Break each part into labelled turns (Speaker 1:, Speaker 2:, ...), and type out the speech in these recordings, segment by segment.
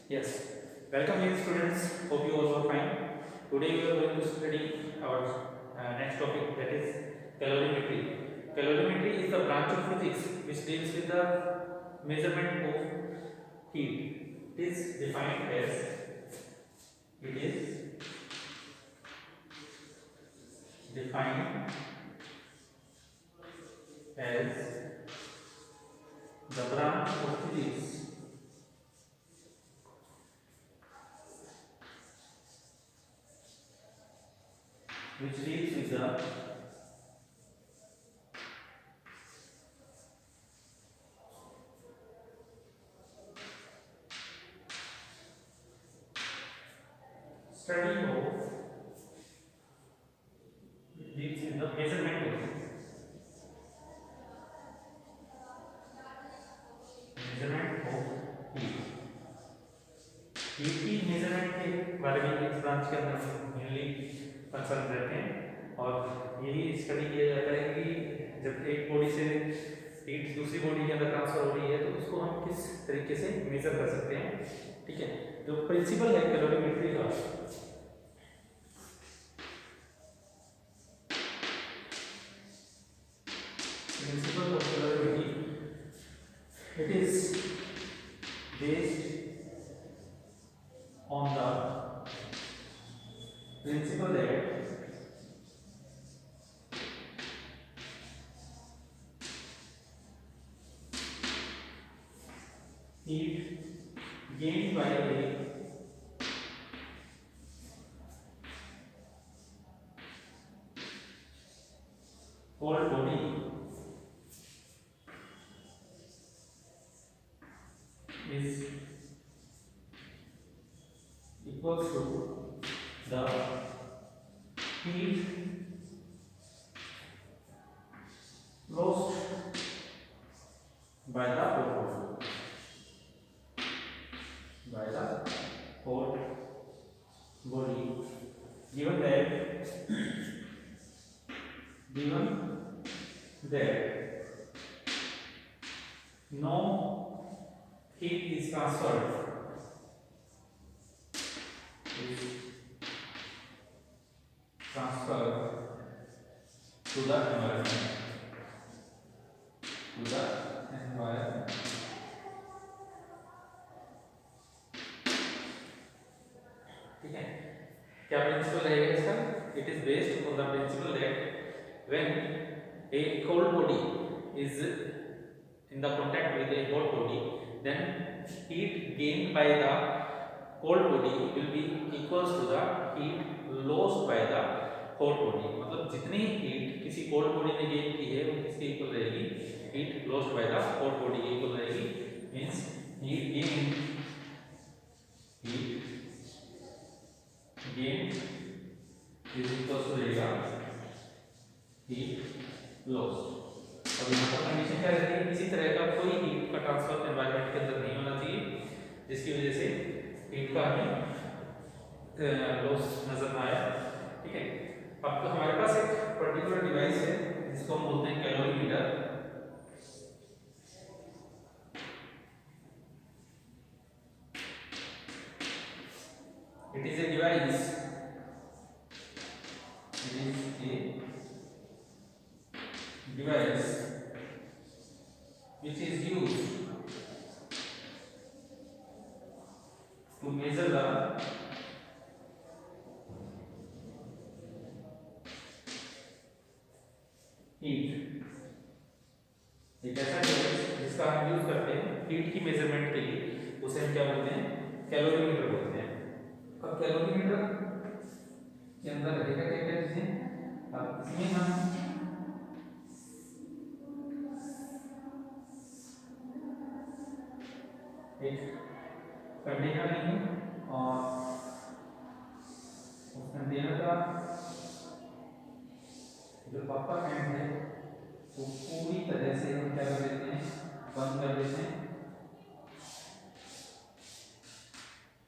Speaker 1: Yes, welcome dear students. Hope you all are fine. Today we are going to study our next topic, that is calorimetry. Calorimetry is the branch of physics which deals with the measurement of heat. It is defined as it is defined as the branch of physics which deals with the study of deals with the measurement of heat. Heat की measurement के बारे में इस branch के अंदर हम mainly concern रहते हैं और यही स्टडी किया जाता है कि जब एक बॉडी से हीट दूसरी बॉडी के अंदर ट्रांसफर हो रही है तो उसको हम किस तरीके से मेजर कर सकते हैं। ठीक है, जो प्रिंसिपल है कैलोरीमेट्री का, principle of calorimetry, it is based on the principle that heat gained by a cold body is equals to the heat lost by the hot body, given that no heat is transferred to the environment, ठीक है। क्या principal रहेगा इसका? It is based on the principal that when A cold body is in the contact with a hot body, then heat gained by the cold body will be equals to the heat lost by the hot body। मतलब जितनी heat किसी cold body ने gain की है वो किसके equal रहेगी? Heat lost by the hot body के इक्वल रहेगी। Means heat gain is equal to रहेगा हीट लॉस्ट। और यहाँ पर कंडीशन क्या रहती है? किसी तरह का कोई हीट का ट्रांसफर एनवायरनमेंट के अंदर नहीं होना चाहिए जिसकी वजह से हीट का हमें लॉस नजर ना आया। ठीक है, अब तो हमारे पास एक पर्टिकुलर डिवाइस है जिसको हम बोलते हैं calorimeter. It is a device which is used to measure the heat। एक ऐसा डिवाइस जिसका हम यूज करते हैं हीट की मेजरमेंट के लिए, उसे हम क्या बोलते हैं? कैलोरीमीटर बोलते हैं। अब कैलोरीमीटर के अंदर रहेगा क्या क्या चीजें? अब इसमें हम एक कंटेनर लेंगे और उस कंटेनर का जो अपर एंड है वो पूरी तरह से हम क्या कर देते हैं? बंद कर देते हैं।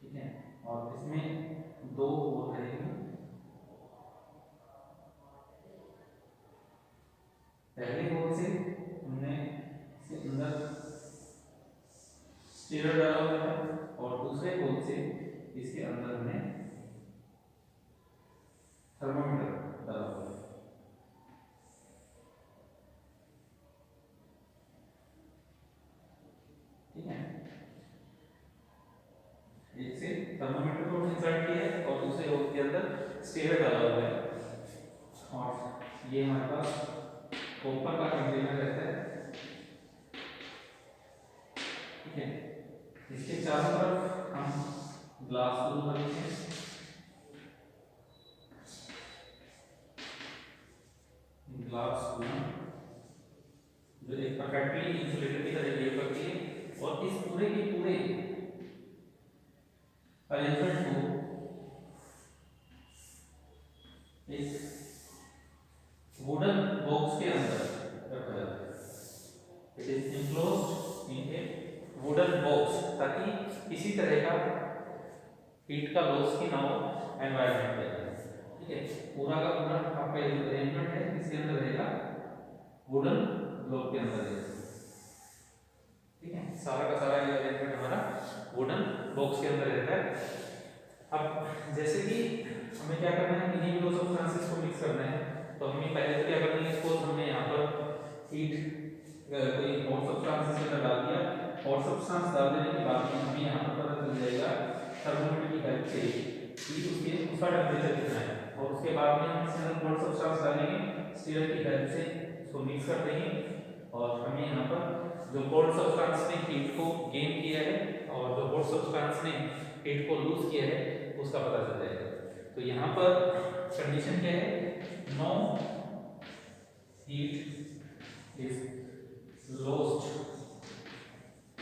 Speaker 1: ठीक है, और इसमें दो होल रहेंगे। पहले होल से हमने इसके अंदर स्टीयर डाला हुआ है और दूसरे होल से इसके अंदर हमने थर्मोमीटर डाला हुआ है। ठीक है, एक से थर्मोमीटर को इंसर्ट किया है और दूसरे होल के अंदर स्टीयर डाला हुआ है और ये हमारे पास कॉपर का कंटेनर रहता है। ठीक है, इसके चारों तरफ हम ग्लास को भरते हैं। ग्लास को जो एक परफेक्टली इंसुलेटेड की तरह बिहेव करती है और इस पूरे के पूरे अरेंजमेंट को एक वुडन बॉक्स के अंदर रखा जाता है। It is enclosed in A wooden box ताकि किसी तरह का हीट का लॉस की ना हो एनवायरनमेंट के अंदर। ठीक है, पूरा का पूरा आपका ये अरेंजमेंट है इसके अंदर रहेगा वुडन ब्लॉक के अंदर रहेगा। ठीक है, सारा का सारा ये अरेंजमेंट हमारा वुडन बॉक्स के अंदर रहता है। अब जैसे कि हमें क्या करना है, इन्हीं दो सब्सटेंसेस को मिक्स करना है, तो हमें पहले तो क्या करना है, सपोज हमने यहाँ पर हीट कोई हॉट सब्सटेंस इसके अंदर डाल दिया और सब्सटेंस डाल देने के बाद हमें यहाँ पर पता चल जाएगा थर्मोमीटर की हेल्प से कि उसके उसका टेम्परेचर कितना है और उसके बाद में हम इसके अंदर हॉट सब्सटेंस डालेंगे, स्टीयर की हेल्प से इसको मिक्स कर देंगे और हमें यहाँ पर जो कोल्ड सब्सटेंस ने हीट को गेन किया है और जो हॉट सब्सटेंस ने हीट को लूज किया है उसका पता चल जाएगा। तो यहाँ पर कंडीशन क्या है, no heat is lost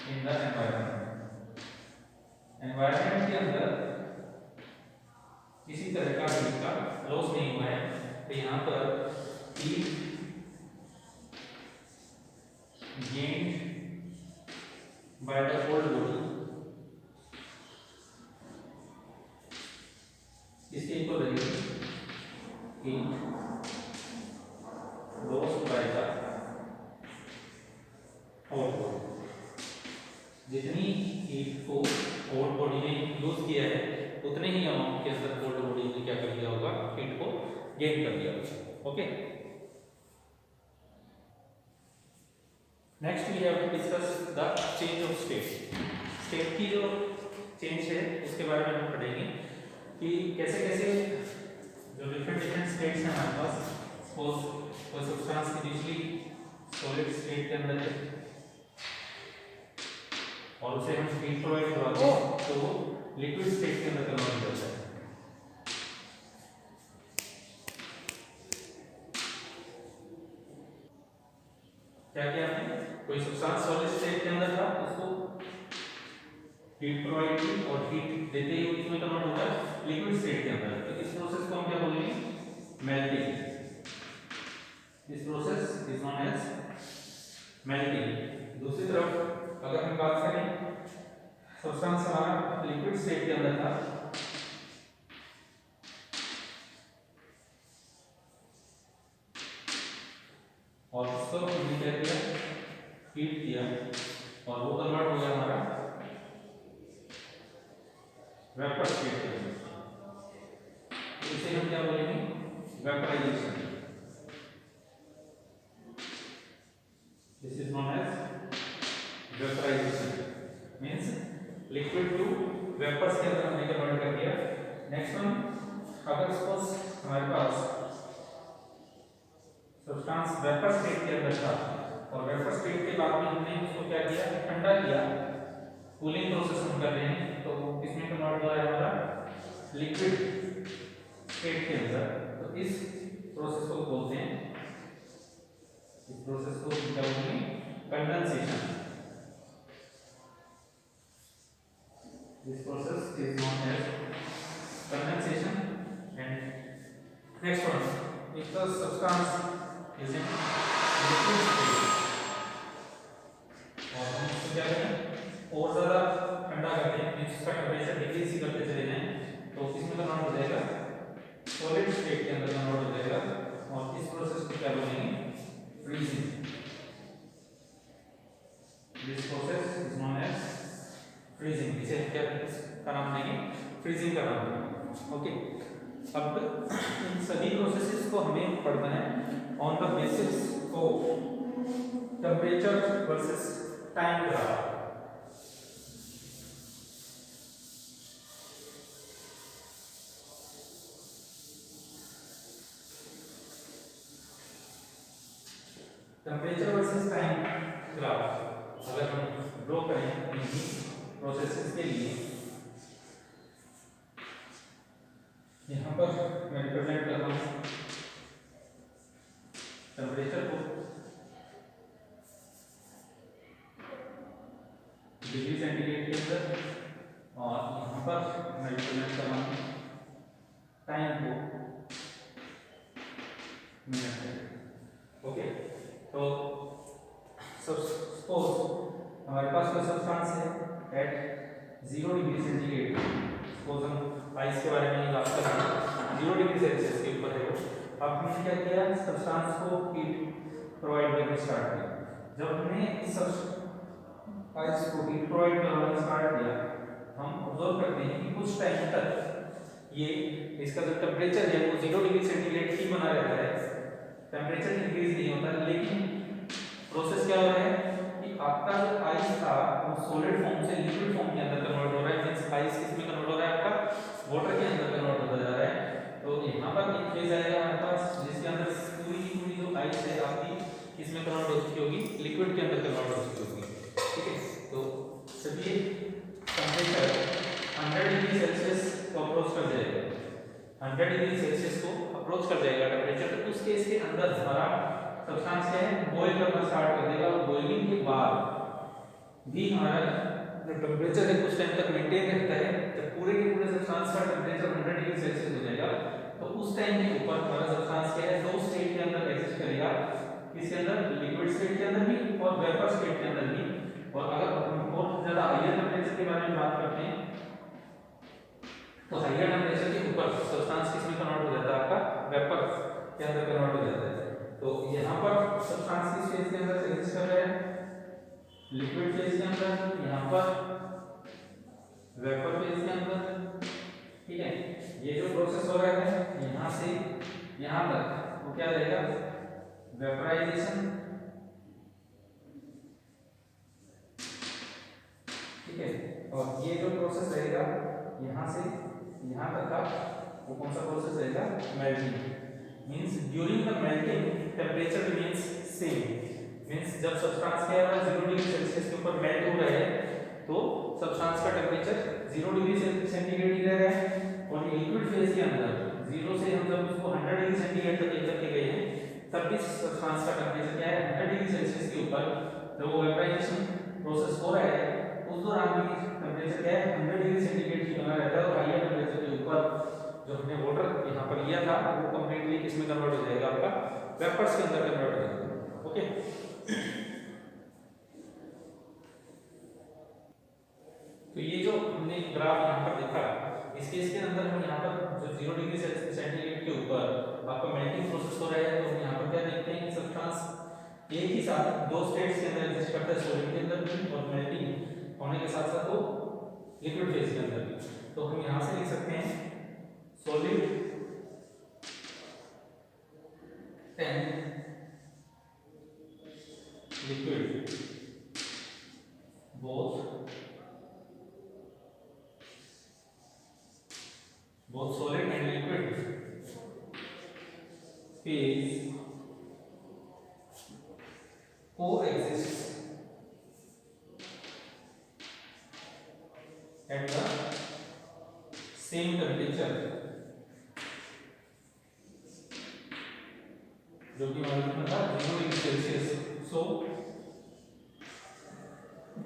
Speaker 1: in the environment. Environment के अंदर किसी तरह का हीट का लॉस नहीं हुआ है, तो यहाँ पर heat gained by the cold body इसके इक्वल रहेगी heat lost by the hot body। जितनी हीट को हॉट बॉडी ने लूज किया है उतने ही अमाउंट के अंदर कोल्ड बॉडी ने क्या कर दिया होगा, हीट को गेन कर दिया होगा। Okay, next we have to discuss the change of state. State की जो चेंज है उसके बारे में हम पढ़ेंगे कि कैसे कैसे जो डिफरेंट स्टेट्स हैं हमारे पास। सपोज कोई सब्सटेंस इनिशियली सॉलिड स्टेट के अंदर है और उसे हम हीट प्रोवाइड करवाते हैं तो वो लिक्विड स्टेट के अंदर कन्वर्ट हो जाता है। क्या किया हमने, कोई सब्सटेंस सॉलिड स्टेट के अंदर था उसको हीट प्रोवाइड की और हीट देते ही उसमें कन्वर्ट होता है लिक्विड स्टेट के अंदर। तो इस प्रोसेस को हम क्या बोलेंगे, melting. This process is known as melting. दूसरी तरफ अगर हम बात करें, सब्सटेंस हमारा लिक्विड स्टेट के अंदर था और उसको हमने क्या किया, हीट किया और वो कन्वर्ट हो गया हमारा वेपर स्टेट के अंदर। इसे हम क्या बोलेंगे, vaporisation. This is known as vaporisation, means liquid to vapours के अंदर हमने कन्वर्ट कर दिया। नेक्स्ट वन, अगर सपोज हमारे पास सब्सटेंस वेपर स्टेट के अंदर था और वेपर स्टेट के बाद में हमने उसको क्या किया, ठंडा किया, कूलिंग प्रोसेस हम कर रहे हैं, तो किसमें कन्वर्ट हुआ है हमारा, लिक्विड स्टेट के अंदर। तो इस प्रोसेस को बोलते हैं, इस प्रोसेस को क्या बोलते हैं, condensation. This process is known as condensation. And next one, if the substance is in liquid state और हम इसको क्या करें और ज़्यादा ठंडा करते हैं, इसका टेम्परेचर डिक्रीज ही करते चले जाएं, तो इसमें कन्वर्ट हो जाएगा सॉलिड स्टेट के अंदर कन्वर्ट हो जाएगा और इस प्रोसेस को क्या बोलेंगे, freezing. This process is known as freezing, इसे क्या का नाम देंगे, फ्रीजिंग का नाम देंगे। ओके, अब इन सभी प्रोसेसेस को हमें पढ़ना है on the basis of temperature versus time graph. Temperature versus time graph अगर हम ड्रॉ करें इन्हीं प्रोसेसेस के लिए, यहाँ पर मैं रिप्रेजेंट कर रहा हूँ टेम्परेचर को डिग्री सेंटीग्रेड के अंदर, और यहाँ पर मैं रिप्रेजेंट कर रहा हूँ टाइम को मिनट में। ओके, तो सपोज हमारे पास कोई सब्सटेंस है एट 0 डिग्री सेंटीग्रेड, सपोज हम आइस के बारे में बात कर रहे हैं, 0 डिग्री सेल्सियस के ऊपर है वो। अब हमने क्या किया, सब्सटेंस को हीट प्रोवाइड करना स्टार्ट किया। जब हमने इस आइस को हीट प्रोवाइड करना स्टार्ट किया, हम ऑब्जर्व करते हैं कि कुछ टाइम तक ये इसका जो टेम्परेचर है वो 0 डिग्री सेंटीग्रेड ही बना रहता है, टेम्परेचर इंक्रीज नहीं होता। लेकिन प्रोसेस क्या हो रहा है कि आपका जो आइस था वो सॉलिड फॉर्म से लिक्विड फॉर्म के अंदर कन्वर्ट हो रहा है, मींस आइस किसमें कन्वर्ट हो रहा है, आपका वाटर के अंदर कन्वर्ट होता जा रहा है। तो यहाँ पर एक फेज आएगा हमारे पास जिसके अंदर पूरी की पूरी जो आइस है आपकी किसमें कन्वर्ट हो चुकी होगी, लिक्विड के अंदर कन्वर्ट हो चुकी होगी। ठीक है, तो चलिए टेम्परेचर 100 डिग्री सेल्सियस को अप्रोच कर जाएगा, 100 डिग्री सेल्सियस को अप्रोच कर जाएगा टेम्परेचर। तो उस केस के अंदर हमारा सब्सटेंस क्या है, बॉयल करना स्टार्ट कर देगा। और बॉइलिंग के बाद भी हमारा जो टेम्परेचर है कुछ टाइम तक मेंटेन रहता है। जब पूरे के पूरे सब्सटेंस का टेम्परेचर 100 डिग्री सेल्सियस हो जाएगा तो उस टाइम के ऊपर हमारा सब्सटेंस क्या है, दो स्टेट के अंदर एग्जिस्ट करेगा, किसके अंदर, लिक्विड स्टेट के अंदर भी और वेपर स्टेट के अंदर भी। और अगर हम और ज्यादा हायर टेम्परेचर के बारे में बात करते हैं तो हायर टेम्परेचर के ऊपर सब्सटेंस किसमें कन्वर्ट हो जाता है, आपका वेपर के अंदर कन्वर्ट हो जाता है। तो यहाँ पर सब्सटेंस किस फेज के अंदर एग्जिस्ट कर रहा है, लिक्विड फेज के अंदर, यहाँ पर वेपर फेज के अंदर। ठीक है, ये जो प्रोसेस हो रहा है यहाँ से यहाँ तक वो क्या रहेगा, वेपराइजेशन। ठीक है, और ये जो प्रोसेस रहेगा यहाँ से यहाँ तक का वो कौन सा प्रोसेस रहेगा, melting. Means during the melting temperature remains same, means जब सब्सटेंस क्या है 0 डिग्री सेल्सियस के ऊपर मेल्ट हो रहा है तो सब्सटेंस का टेम्परेचर 0 डिग्री सेंटीग्रेड ही रह रहा है। और लिक्विड फेज के अंदर 0 से हम जब उसको 100 डिग्री सेंटीग्रेड तक लेकर के गए हैं तब भी सब्सटेंस का टेम्परेचर क्या है, 100 डिग्री सेल्सियस के ऊपर। जब वो वेपराइजेशन प्रोसेस हो रहा है उस दौरान भी टेम्परेचर क्या है, 100 डिग्री सेंटीग्रेड ही बना रहता है। और हायर टेम्परेचर के ऊपर जो हमने वाटर यहाँ पर लिया था वो कंप्लीटली किसमें कन्वर्ट हो जाएगा, आपका वेपर्स के अंदर कन्वर्ट हो जाएगा। ओके, तो ये जो हमने ग्राफ यहाँ पर देखा, इस केस के अंदर हम यहाँ पर जो 0 डिग्री सेंटीग्रेड के ऊपर आपका मेल्टिंग प्रोसेस हो रहा है, तो हम यहाँ पर क्या देखते हैं कि सब्सटेंस एक ही साथ दो स्टेट्स के अंदर एग्जिस्ट करता है, सॉलिड के अंदर भी और मेल्टिंग होने के साथ साथ वो लिक्विड फेज के अंदर भी। तो हम यहाँ से लिख सकते हैं solid and liquid both solid and liquid phase coexist at the same temperature, जो कि हमारा था 0 degree Celsius. So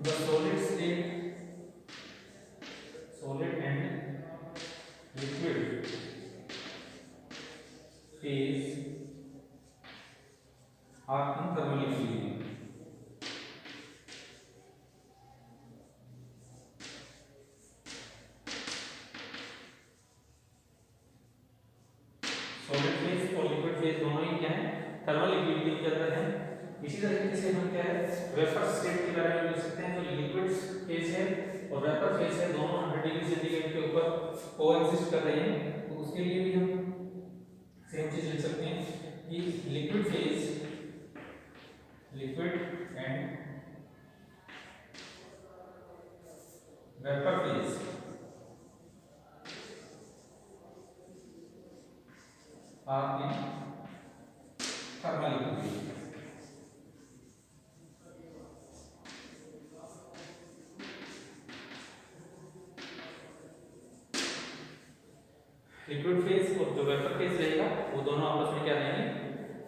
Speaker 1: the solid and liquid phase are in thermal equilibrium. Solid phase और लिक्विड फेज दोनों ही क्या है, थर्मल इक्विलिब्रियम के अंदर है। इसी तरीके से हम क्या है वेपर स्टेट के बारे में लिख सकते हैं। जो लिक्विड फेज है और वेपर फेज है, दोनों 100 डिग्री सेंटीग्रेड के ऊपर कोएग्जिस्ट कर रहे हैं, तो उसके लिए भी हम सेम चीज लिख सकते हैं कि liquid and vapour phase are in thermal equilibrium. Liquid phase और जो वेपर फेज रहेगा वो दोनों आपस में क्या रहेंगे,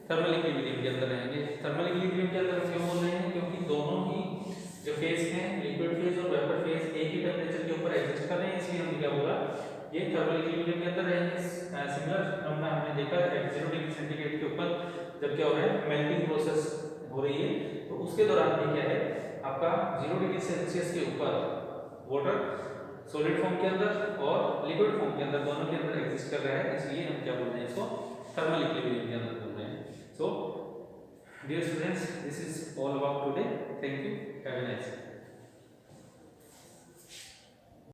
Speaker 1: थर्मल इक्विलिब्रियम के अंदर रहेंगे। थर्मल इक्विलिब्रियम के अंदर क्यों बोल रहे हैं, क्योंकि दोनों ही जो फेज हैं, लिक्विड फेज और वेपर फेज, एक ही टेंपरेचर के ऊपर एग्जिस्ट कर रहे हैं, इसलिए हमने क्या बोला, ये थर्मल इक्विलिब्रियम के अंदर रहेंगे। सिमिलर हमने देखा एट 0 डिग्री सेंटीग्रेड के ऊपर जब क्या हो रहा है, मेल्टिंग प्रोसेस हो रही है, तो उसके दौरान भी क्या है आपका 0 डिग्री सेल्सियस के ऊपर वाटर सॉलिड फॉर्म के अंदर और लिक्विड फॉर्म के अंदर, दोनों के अंदर एग्जिस्ट कर रहा है, इसलिए हम क्या बोल रहे हैं, इसको थर्मल इक्विलिब्रियम के अंदर बोल रहे हैं। So dear students, this is all about today. Thank you.